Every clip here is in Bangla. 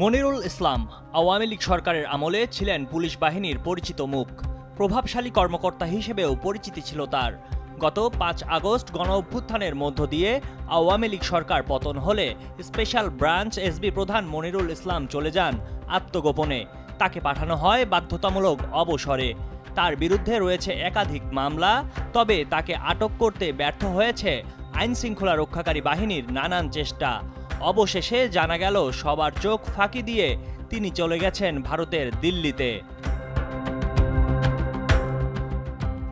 মনিরুল ইসলাম আওয়ামী লীগ সরকারের আমলে ছিলেন পুলিশ বাহিনীর পরিচিত মুখ। প্রভাবশালী কর্মকর্তা হিসেবেও পরিচিতি ছিল তার। গত ৫ আগস্ট গণঅভ্যুত্থানের মধ্য দিয়ে আওয়ামী লীগ সরকার পতন হলে স্পেশাল ব্রাঞ্চ এসবি প্রধান মনিরুল ইসলাম চলে যান আত্মগোপনে। তাকে পাঠানো হয় বাধ্যতামূলক অবসরে। তার বিরুদ্ধে রয়েছে একাধিক মামলা, তবে তাকে আটক করতে ব্যর্থ হয়েছে আইনশৃঙ্খলা রক্ষাকারী বাহিনীর নানান চেষ্টা। অবশেষে জানা গেল সবার চোখ ফাঁকি দিয়ে তিনি চলে গেছেন ভারতের দিল্লিতে।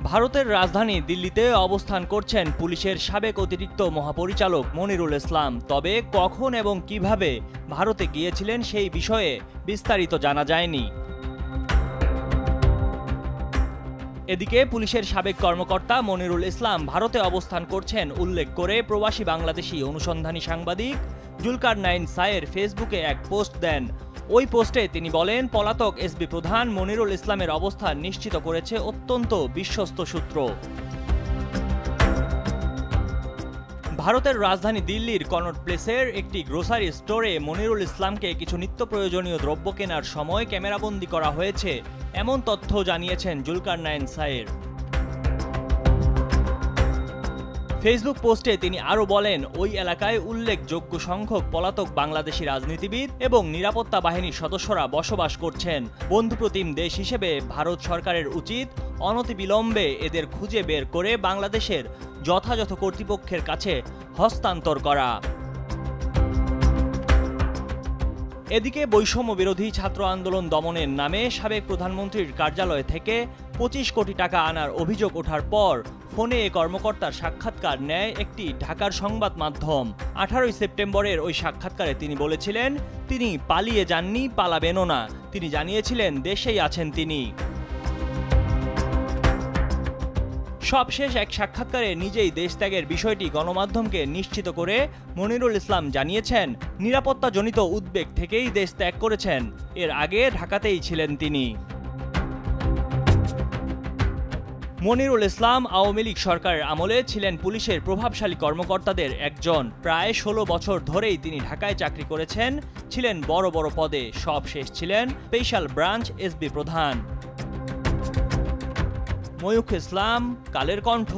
ভারতের রাজধানী দিল্লিতে অবস্থান করছেন পুলিশের সাবেক অতিরিক্ত মহাপরিচালক মনিরুল ইসলাম। তবে কখন এবং কিভাবে ভারতে গিয়েছিলেন সেই বিষয়ে বিস্তারিত জানা যায়নি। এদিকে পুলিশের সাবেক কর্মকর্তা মনিরুল ইসলাম ভারতে অবস্থান করছেন উল্লেখ করে প্রবাসী বাংলাদেশি অনুসন্ধানী সাংবাদিক জুলকারনাইন সায়ের ফেসবুকে এক পোস্ট দেন। ওই পোস্টে তিনি বলেন, পলাতক এসবি প্রধান মনিরুল ইসলামের অবস্থান নিশ্চিত করেছে অত্যন্ত বিশ্বস্ত সূত্র। ভারতের রাজধানী দিল্লির কনট প্লেসের একটি গ্রোসারি স্টোরে মনিরুল ইসলামকে কিছু নিত্য প্রয়োজনীয় দ্রব্য কেনার সময় ক্যামেরাবন্দি করা হয়েছে, এমন তথ্য জানিয়েছেন জুলকারনাইন সায়ের। ফেসবুক পোস্টে তিনি আরও বলেন, ওই এলাকায় উল্লেখযোগ্য সংখ্যক পলাতক বাংলাদেশি রাজনীতিবিদ এবং নিরাপত্তা বাহিনীর সদস্যরা বসবাস করছেন। বন্ধুপ্রতিম দেশ হিসেবে ভারত সরকারের উচিত অনতিবিলম্বে এদের খুঁজে বের করে বাংলাদেশের যথাযথ কর্তৃপক্ষের কাছে হস্তান্তর করা। এদিকে বৈষম্য বিরোধী ছাত্র আন্দোলন দমনের নামে সাবেক প্রধানমন্ত্রীর কার্যালয় থেকে ২৫ কোটি টাকা আনার অভিযোগ ওঠার পর ফোনে এ কর্মকর্তার সাক্ষাৎকার নেয় একটি ঢাকার সংবাদ মাধ্যম। ১৮ সেপ্টেম্বরের ওই সাক্ষাৎকারে তিনি বলেছিলেন, তিনি পালিয়ে যাননি, পালাবেনও না। তিনি জানিয়েছিলেন দেশেই আছেন তিনি। সবশেষ এক সাক্ষাৎকারে নিজেই দেশত্যাগের বিষয়টি গণমাধ্যমকে নিশ্চিত করে মনিরুল ইসলাম জানিয়েছেন, নিরাপত্তাজনিত উদ্বেগ থেকেই দেশ ত্যাগ করেছেন। এর আগে ঢাকাতেই ছিলেন তিনি। মনিরুল ইসলাম আওয়ামী লীগ সরকারের আমলে ছিলেন পুলিশের প্রভাবশালী কর্মকর্তাদের একজন। প্রায় ১৬ বছর ধরেই তিনি ঢাকায় চাকরি করেছেন, ছিলেন বড় বড় পদে। সবশেষ ছিলেন স্পেশাল ব্রাঞ্চ এসবি প্রধান। ময়ূখ ইসলাম, কালের কণ্ঠ।